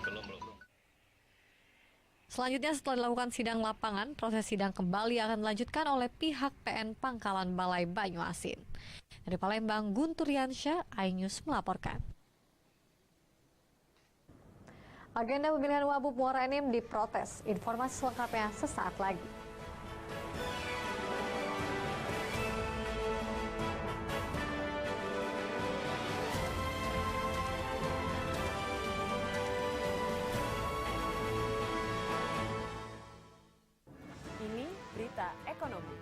Selanjutnya setelah dilakukan sidang lapangan, proses sidang kembali akan dilanjutkan oleh pihak PN Pangkalan Balai Banyuasin. Dari Palembang, Guntur Yansyah, iNews melaporkan. Agenda pemilihan Wabub Muara Enim diprotes. Informasi selengkapnya sesaat lagi. Ini berita ekonomi.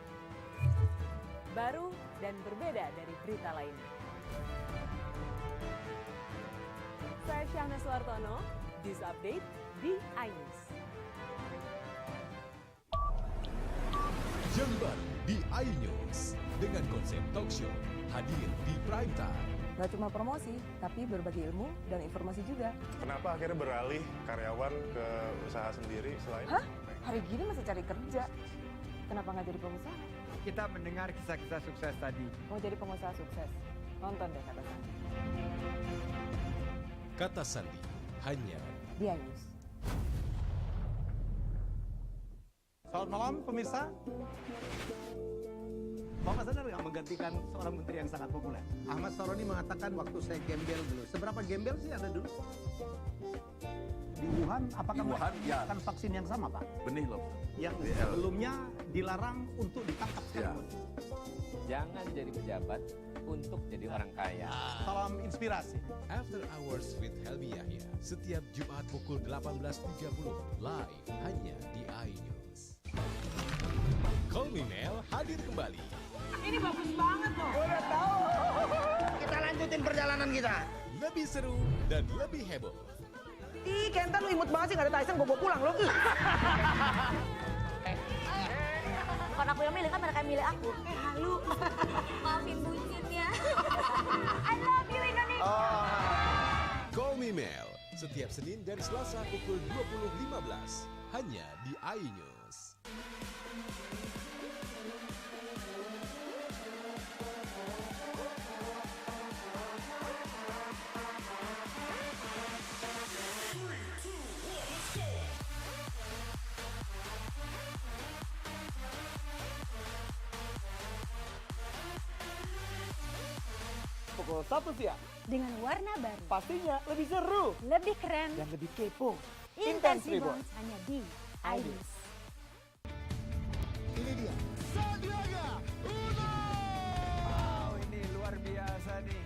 Baru dan berbeda dari berita lainnya. Saya Syahna Suartono, News Update di iNews. Yang baru di iNews dengan konsep talk show hadir di prime time. Gak cuma promosi, tapi berbagi ilmu dan informasi juga. Kenapa akhirnya beralih karyawan ke usaha sendiri selain? Hah? Hari gini masih cari kerja. Kenapa nggak jadi pengusaha? Kita mendengar kisah-kisah sukses tadi. Mau jadi pengusaha sukses? Nonton deh Kata Sandi. Kata Sandi hanya di iNews. Selamat malam pemirsa. Bapak sadar nggak menggantikan seorang menteri yang sangat populer? Ahmad Saroni mengatakan waktu saya gembel dulu. Seberapa gembel sih Anda dulu? Di Wuhan, apakah menggunakan vaksin yang sama, Pak? Benih loh. Yang sebelumnya dilarang untuk ditangkap sekarang. Jangan jadi pejabat untuk jadi orang kaya. Salam inspirasi. After Hours with Helmi Yahya setiap Jumat pukul 18.30 live hanya di iNews. Call Me Mel hadir kembali. Ini bagus banget loh. Udah tahu. Kita lanjutin perjalanan kita. Lebih seru dan lebih heboh. Ih, Kenta lu imut banget sih, gak ada Tyson, gue bawa pulang lo. Bukan aku yang milih, kan mereka yang milih aku. Halu. Maafin bucin ya. I love you Indonesia. Call Me Mel setiap Senin dan Selasa pukul 20.15 hanya di iNews. Pukul 1 siang. Dengan warna baru. Pastinya lebih seru. Lebih keren. Dan lebih kepo. Intense Reborn hanya di iNews. Ini dia. Sandiaga Uno. Wow, ini luar biasa nih.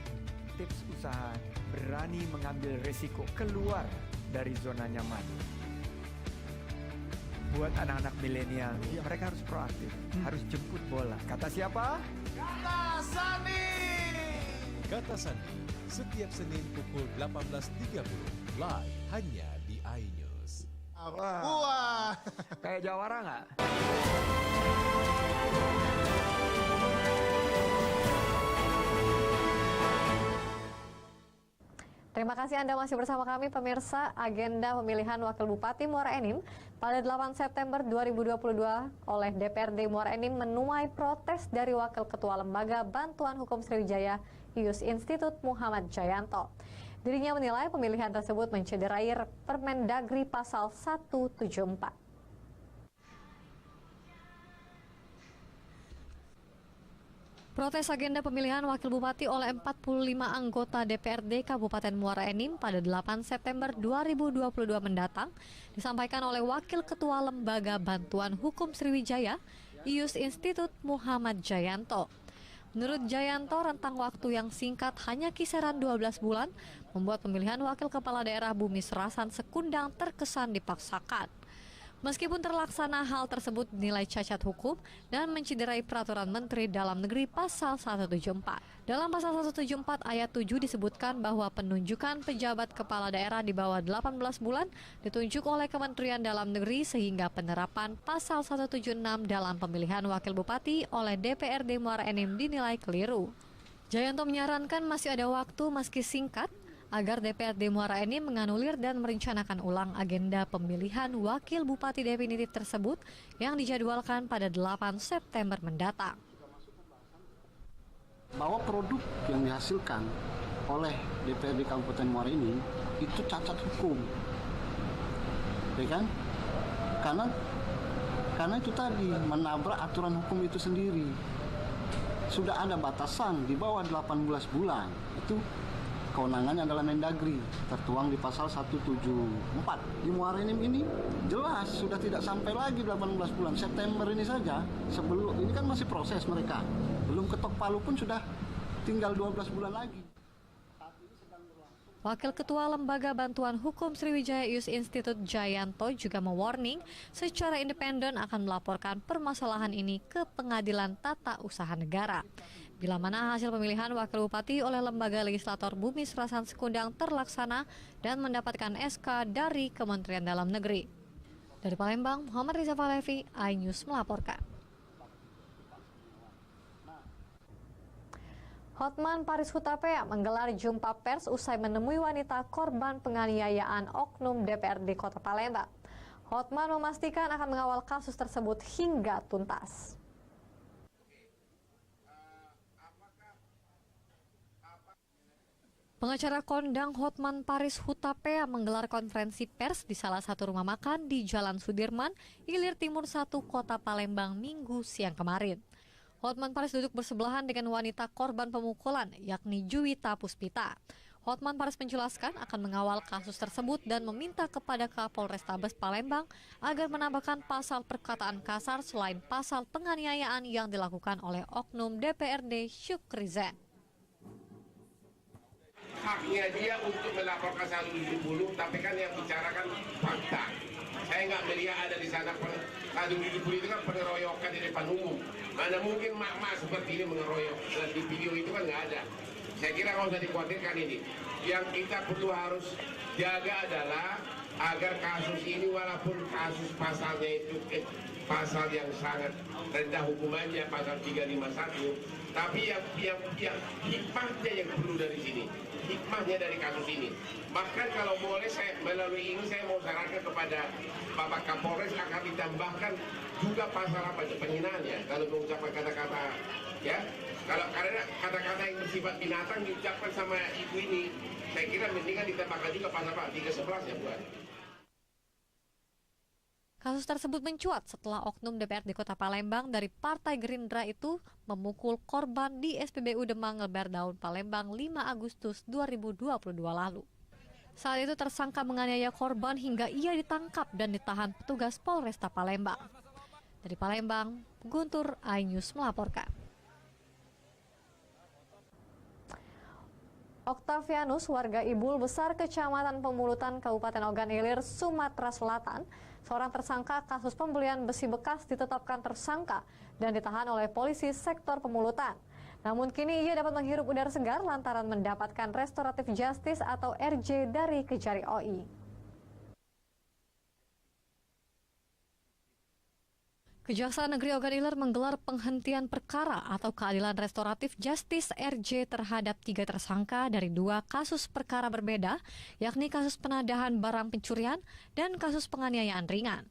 Tips usaha, berani mengambil resiko, keluar dari zona nyaman. Buat anak-anak milenial, mereka harus proaktif, harus jemput bola. Kata siapa? Kata Sandi. Kata Sandi setiap Senin pukul 18.30 live hanya di iNews. Wah. Kayak jawara nggak? Terima kasih Anda masih bersama kami pemirsa. Agenda pemilihan Wakil Bupati Muara Enim pada 8 September 2022 oleh DPRD Muara Enim menuai protes dari Wakil Ketua Lembaga Bantuan Hukum Sriwijaya Ius Institut Muhammad Jayanto. Dirinya menilai pemilihan tersebut mencederai Permendagri Pasal 174. Protes agenda pemilihan Wakil Bupati oleh 45 anggota DPRD Kabupaten Muara Enim pada 8 September 2022 mendatang disampaikan oleh Wakil Ketua Lembaga Bantuan Hukum Sriwijaya Ius Institut Muhammad Jayanto. Menurut Jayanto, rentang waktu yang singkat hanya kisaran 12 bulan membuat pemilihan Wakil Kepala Daerah Bumi Serasan Sekundang terkesan dipaksakan. Meskipun terlaksana, hal tersebut dinilai cacat hukum dan mencederai Peraturan Menteri Dalam Negeri Pasal 174. Dalam Pasal 174 ayat 7 disebutkan bahwa penunjukan pejabat kepala daerah di bawah 18 bulan ditunjuk oleh Kementerian Dalam Negeri sehingga penerapan Pasal 176 dalam pemilihan Wakil Bupati oleh DPRD Muara Enim dinilai keliru. Jayanto menyarankan masih ada waktu meski singkat agar DPRD Muara Enim menganulir dan merencanakan ulang agenda pemilihan Wakil Bupati definitif tersebut yang dijadwalkan pada 8 September mendatang. Bahwa produk yang dihasilkan oleh DPRD Kabupaten Muara Enim itu cacat hukum, ya kan? Karena itu tadi menabrak aturan hukum itu sendiri. Sudah ada batasan di bawah 18 bulan itu. Kewenangannya adalah Mendagri, tertuang di pasal 174. Di Muara Enim ini jelas sudah tidak sampai lagi 18 bulan. September ini saja, sebelum ini kan masih proses mereka. Belum ketok palu pun sudah tinggal 12 bulan lagi. Wakil Ketua Lembaga Bantuan Hukum Sriwijaya Ius Institut Jayanto juga mewarning secara independen akan melaporkan permasalahan ini ke Pengadilan Tata Usaha Negara. Bila mana hasil pemilihan Wakil Bupati oleh Lembaga Legislator Bumi Serasan Sekundang terlaksana dan mendapatkan SK dari Kementerian Dalam Negeri. Dari Palembang, Muhammad Riza Falevi, iNews melaporkan. Hotman Paris Hutapea menggelar jumpa pers usai menemui wanita korban penganiayaan oknum DPRD Kota Palembang. Hotman memastikan akan mengawal kasus tersebut hingga tuntas. Pengacara kondang Hotman Paris Hutapea menggelar konferensi pers di salah satu rumah makan di Jalan Sudirman, Ilir Timur 1, Kota Palembang, Minggu siang kemarin. Hotman Paris duduk bersebelahan dengan wanita korban pemukulan, yakni Juwita Puspita. Hotman Paris menjelaskan akan mengawal kasus tersebut dan meminta kepada Kapolrestabes Palembang agar menambahkan pasal perkataan kasar selain pasal penganiayaan yang dilakukan oleh oknum DPRD Syukrizen. Haknya dia untuk melaporkan 170, tapi kan yang bicarakan fakta. Saya nggak melihat ada di sana 170 itu kan pengeroyokan di depan umum. Mana mungkin mak-mak seperti ini mengeroyok. Dan di video itu kan nggak ada. Saya kira nggak usah dikhawatirkan ini. Yang kita perlu harus jaga adalah agar kasus ini walaupun kasus pasalnya itu pasal yang sangat rendah hukumannya, pasal 351, tapi yang hikmahnya yang perlu dari sini. Hikmahnya dari kasus ini. Bahkan kalau boleh saya melalui ini saya mau sarankan kepada Bapak Kapolres akan ditambahkan juga pasal apa penghinaan ya kalau mengucapkan kata-kata ya. Kalau karena kata-kata yang bersifat binatang diucapkan sama ibu ini, saya kira mendingan ditambahkan juga pasal 311 ya buat. Kasus tersebut mencuat setelah oknum DPRD Kota Palembang dari Partai Gerindra itu memukul korban di SPBU Demang Lebar Daun Palembang 5 Agustus 2022 lalu. Saat itu tersangka menganiaya korban hingga ia ditangkap dan ditahan petugas Polresta Palembang. Dari Palembang, Guntur, iNews melaporkan. Octavianus, warga Ibul Besar, Kecamatan Pemulutan, Kabupaten Ogan Ilir, Sumatera Selatan, seorang tersangka kasus pembelian besi bekas ditetapkan tersangka dan ditahan oleh polisi sektor Pemulutan. Namun kini ia dapat menghirup udara segar lantaran mendapatkan restoratif justice atau RJ dari Kejari OI. Kejaksaan Negeri Ogan Ilir menggelar penghentian perkara atau keadilan restoratif justice RJ terhadap 3 tersangka dari 2 kasus perkara berbeda, yakni kasus penadahan barang pencurian dan kasus penganiayaan ringan.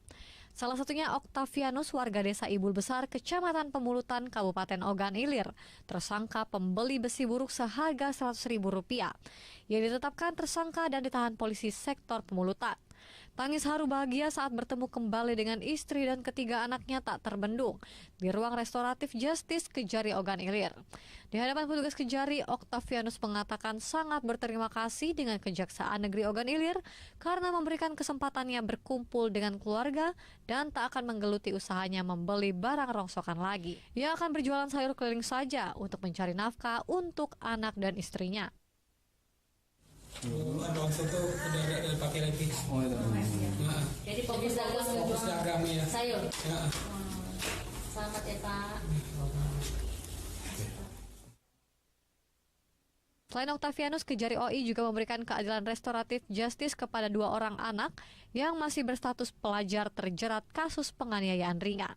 Salah satunya Octavianus, warga desa Ibul Besar, Kecamatan Pemulutan, Kabupaten Ogan Ilir, tersangka pembeli besi buruk seharga Rp100.000. Ia ditetapkan tersangka dan ditahan polisi sektor Pemulutan. Tangis haru bahagia saat bertemu kembali dengan istri dan ketiga anaknya tak terbendung di ruang restoratif Justice Kejari Ogan Ilir. Di hadapan petugas Kejari, Octavianus mengatakan sangat berterima kasih dengan Kejaksaan Negeri Ogan Ilir karena memberikan kesempatannya berkumpul dengan keluarga dan tak akan menggeluti usahanya membeli barang rongsokan lagi. Ia akan berjualan sayur keliling saja untuk mencari nafkah untuk anak dan istrinya. Rongso itu udah ada pakai lagi. Oh itu. Nah, jadi fokus dagang ya. Sayur. Ya. Selamat ya Pak. Selain Octavianus, Kejari OI juga memberikan keadilan restoratif justice kepada 2 orang anak yang masih berstatus pelajar terjerat kasus penganiayaan ringan.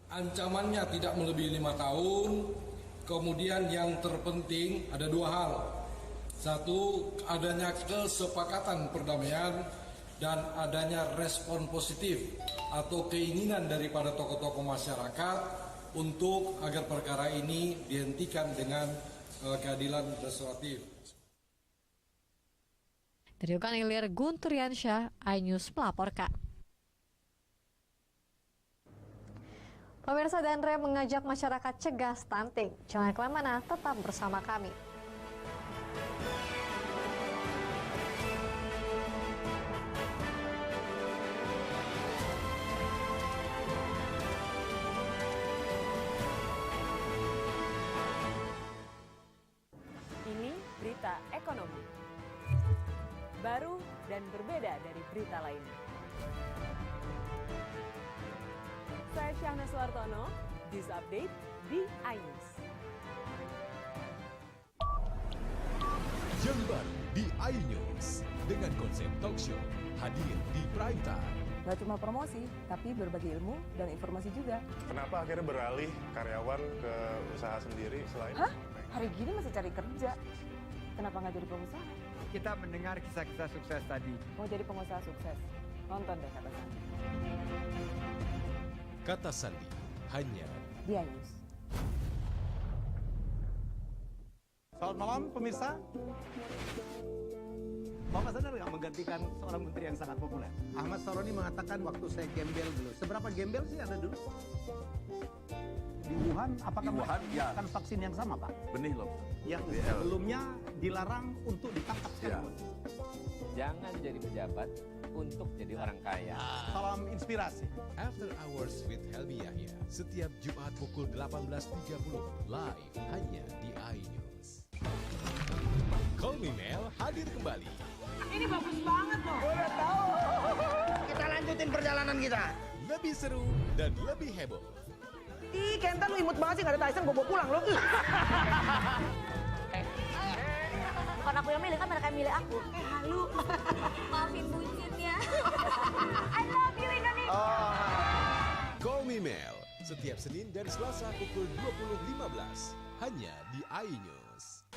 Ancamannya tidak melebihi 5 tahun. Kemudian yang terpenting ada 2 hal. Satu, adanya kesepakatan perdamaian dan adanya respon positif atau keinginan daripada tokoh-tokoh masyarakat untuk agar perkara ini dihentikan dengan keadilan restoratif. Dari Ogan Ilir, Guntur Yansyah, iNews melaporkan. Pemirsa, Danre mengajak masyarakat cegah stunting. Jangan kemana-mana, tetap bersama kami. Berita ekonomi baru dan berbeda dari berita lainnya. Saya Syahna Suartono, News Update di iNews. Yang baru di iNews dengan konsep talk show hadir di prime time. Gak cuma promosi, tapi berbagi ilmu dan informasi juga. Kenapa akhirnya beralih karyawan ke usaha sendiri selain? Hah? Hari gini masih cari kerja. Kenapa nggak jadi pengusaha? Kita mendengar kisah-kisah sukses tadi. Mau jadi pengusaha sukses? Nonton deh Kata Sandi. Kata Sandi hanya di iNews. Selamat malam pemirsa. Bapak sadar nggak menggantikan seorang menteri yang sangat populer? Ahmad Saroni mengatakan waktu saya gembel dulu. Seberapa gembel sih Anda dulu? Di Wuhan, apakah melakukan vaksin yang sama, Pak? Benih loh. Yang sebelumnya dilarang untuk ditangkap sekalipun. Jangan jadi pejabat untuk jadi orang kaya. Salam inspirasi. After Hours with Helmi Yahya setiap Jumat pukul 18.30 live hanya di iNews. Call Me Mel hadir kembali. Ini bagus banget loh. Udah tahu. Kita lanjutin perjalanan kita. Lebih seru dan lebih heboh. Ih, Kenta lu imut banget sih, gak ada Tyson, gue bawa pulang lo. Bukan aku yang milih, kan mereka yang milih aku. Halu. Maafin bucinnya. I love you Indonesia. Call Me Mel setiap Senin dan Selasa pukul 20.15 hanya di iNews.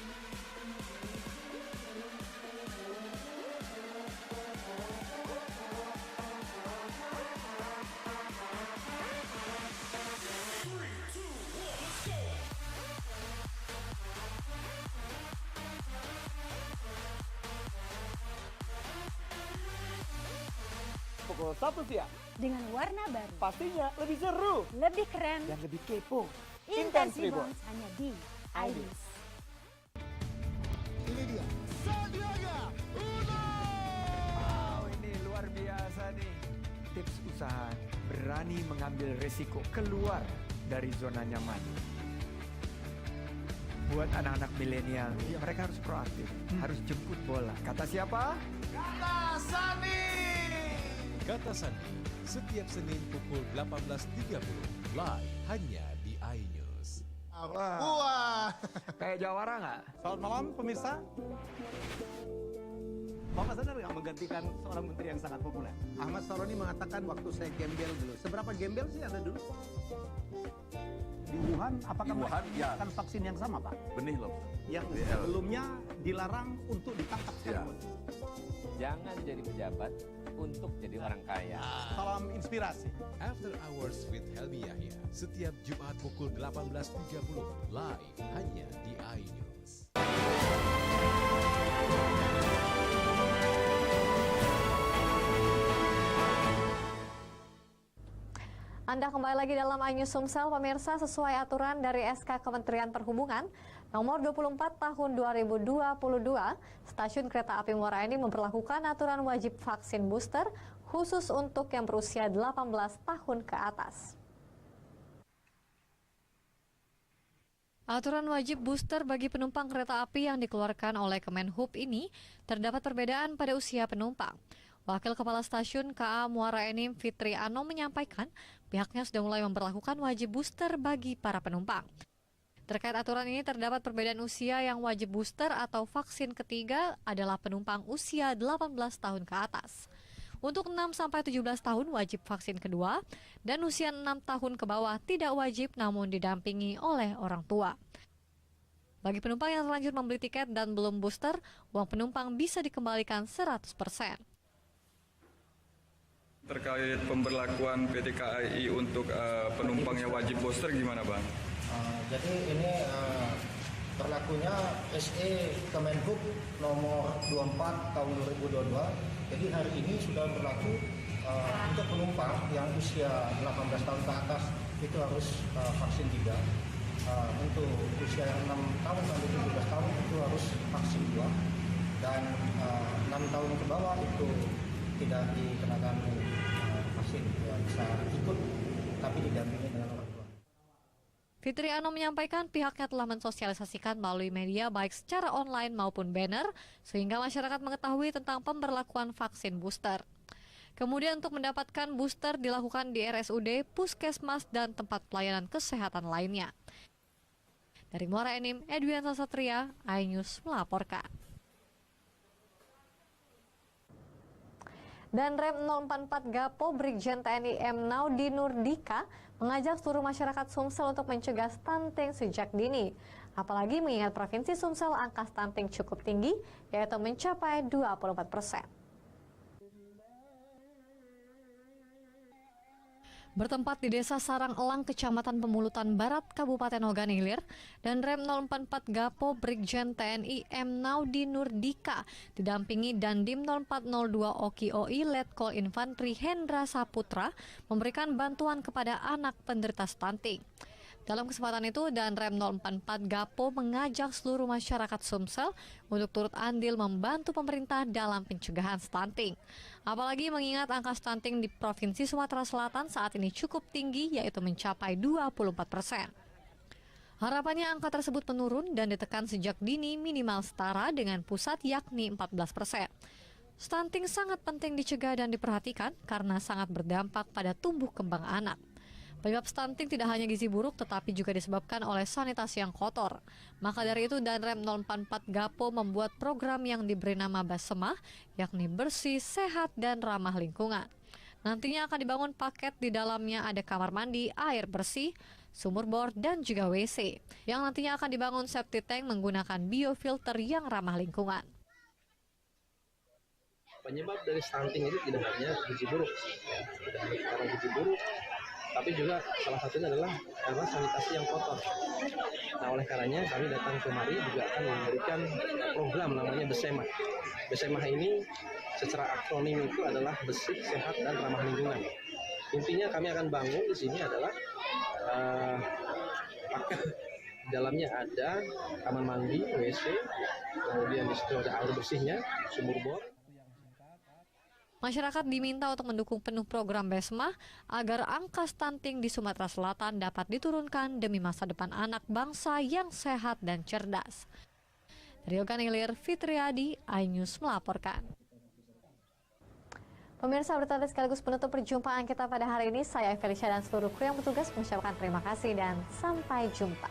Pukul 1 siang. Dengan warna baru. Pastinya lebih seru. Lebih keren. Dan lebih kepo. Intense Reborn hanya di iNews. Ini dia. Sandiaga Uno. Wow, ini luar biasa nih. Tips usaha berani mengambil resiko keluar dari zona nyaman. Buat anak-anak milenial, mereka harus proaktif, harus jemput bola. Kata siapa? Kata Sandi. Kata Sandi setiap Senin pukul 18.30 live hanya di iNews. Wah. Kayak jawara nggak? Selamat malam pemirsa. Bapak sadar nggak menggantikan seorang menteri yang sangat populer? Ahmad Saroni mengatakan waktu saya gembel dulu. Seberapa gembel sih Anda dulu? Di Wuhan, apakah mereka menggunakan vaksin yang sama, Pak? Benih loh. Yang sebelumnya dilarang untuk ditangkap sekalipun. Jangan jadi pejabat untuk jadi orang kaya. Salam inspirasi. After Hours with Helmi Yahya, setiap Jumat pukul 18.30, live hanya di iNews. Anda kembali lagi dalam iNews Sumsel, pemirsa. Sesuai aturan dari SK Kementerian Perhubungan nomor 24 tahun 2022, stasiun kereta api Muara Enim memberlakukan aturan wajib vaksin booster khusus untuk yang berusia 18 tahun ke atas. Aturan wajib booster bagi penumpang kereta api yang dikeluarkan oleh Kemenhub ini terdapat perbedaan pada usia penumpang. Wakil Kepala Stasiun KA Muara Enim Fitri Anom menyampaikan pihaknya sudah mulai memberlakukan wajib booster bagi para penumpang. Terkait aturan ini terdapat perbedaan usia yang wajib booster atau vaksin ketiga adalah penumpang usia 18 tahun ke atas. Untuk 6-17 tahun wajib vaksin kedua dan usia 6 tahun ke bawah tidak wajib namun didampingi oleh orang tua. Bagi penumpang yang terlanjur membeli tiket dan belum booster, uang penumpang bisa dikembalikan 100%. Terkait pemberlakuan PT KAI untuk penumpang yang wajib booster gimana, Bang? Jadi ini berlakunya SE Kemenhub nomor 24 tahun 2022. Jadi hari ini sudah berlaku untuk penumpang yang usia 18 tahun ke atas itu harus vaksin 3. Untuk usia yang 6 tahun sampai 17 tahun itu harus vaksin 2. Dan 6 tahun ke bawah itu tidak dikenakan vaksin, ya, bisa ikut tapi didampingi dengan orang tua. Fitri Anom menyampaikan pihaknya telah mensosialisasikan melalui media baik secara online maupun banner sehingga masyarakat mengetahui tentang pemberlakuan vaksin booster. Kemudian untuk mendapatkan booster dilakukan di RSUD, Puskesmas, dan tempat pelayanan kesehatan lainnya. Dari Muara Enim, Edwin Sasatria, iNews melaporkan. Dan Rem 044 Gapo Brigjen TNI M. Naudi Nurdika mengajak seluruh masyarakat Sumsel untuk mencegah stunting sejak dini. Apalagi mengingat Provinsi Sumsel angka stunting cukup tinggi, yaitu mencapai 24%. Bertempat di Desa Sarang Elang, Kecamatan Pemulutan Barat, Kabupaten Ogan Ilir, dan Rem 044 Gapo Brigjen TNI M. Naudi Nurdika didampingi Dandim 0402 OKI Letkol Infantri Hendra Saputra memberikan bantuan kepada anak penderita stunting. Dalam kesempatan itu, dan Rem 044 Gapo mengajak seluruh masyarakat Sumsel untuk turut andil membantu pemerintah dalam pencegahan stunting. Apalagi mengingat angka stunting di Provinsi Sumatera Selatan saat ini cukup tinggi, yaitu mencapai 24%. Harapannya angka tersebut menurun dan ditekan sejak dini minimal setara dengan pusat, yakni 14%. Stunting sangat penting dicegah dan diperhatikan karena sangat berdampak pada tumbuh kembang anak. Penyebab stunting tidak hanya gizi buruk tetapi juga disebabkan oleh sanitasi yang kotor. Maka dari itu Danrem 044 Gapo membuat program yang diberi nama Basemah, yakni bersih, sehat, dan ramah lingkungan. Nantinya akan dibangun paket di dalamnya ada kamar mandi, air bersih, sumur bor, dan juga WC. Yang nantinya akan dibangun septic tank menggunakan biofilter yang ramah lingkungan. Penyebab dari stunting itu tidak hanya gizi buruk, ya, tidak hanya karena gizi buruk, tapi juga salah satunya adalah karena sanitasi yang kotor. Nah, oleh karenanya kami datang kemari juga akan memberikan program namanya Besemah. Besemah ini secara akronim itu adalah bersih, sehat, dan ramah lingkungan. Intinya kami akan bangun di sini adalah paket dalamnya ada kamar mandi, WC, kemudian di situ ada air bersihnya, sumur bor. Masyarakat diminta untuk mendukung penuh program Besmah agar angka stunting di Sumatera Selatan dapat diturunkan demi masa depan anak bangsa yang sehat dan cerdas. Dari Ogan Ilir, Fitriadi, iNews melaporkan. Pemirsa, berita sekaligus penutup perjumpaan kita pada hari ini. Saya Felicia dan seluruh kru yang bertugas mengucapkan terima kasih dan sampai jumpa.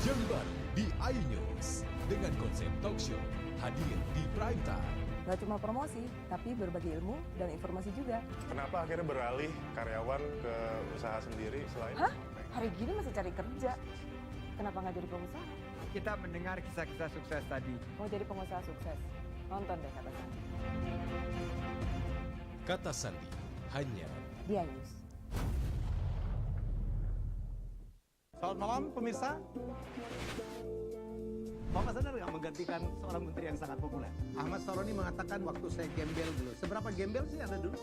yang baru di iNews dengan konsep talk show hadir di prime time. Gak cuma promosi, tapi berbagi ilmu dan informasi juga. Kenapa akhirnya beralih karyawan ke usaha sendiri selain? Hah? Hari gini masih cari kerja. Kenapa nggak jadi pengusaha? Kita mendengar kisah-kisah sukses tadi. Mau jadi pengusaha sukses? Nonton deh Kata Sandi. Kata Sandi hanya di iNews. Selamat malam pemirsa. Bapak sadar nggak menggantikan seorang menteri yang sangat populer? Ahmad Saroni mengatakan waktu saya gembel dulu. Seberapa gembel sih Anda dulu?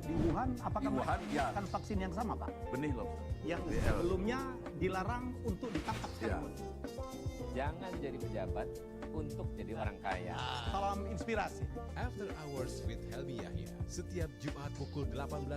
Di Wuhan, apakah melakukan vaksin yang sama, Pak? Benih loh. Yang sebelumnya dilarang untuk ditangkap sekalipun. Jangan jadi pejabat untuk jadi orang kaya. Salam inspirasi. After Hours with Helmi Yahya setiap Jumat pukul 18.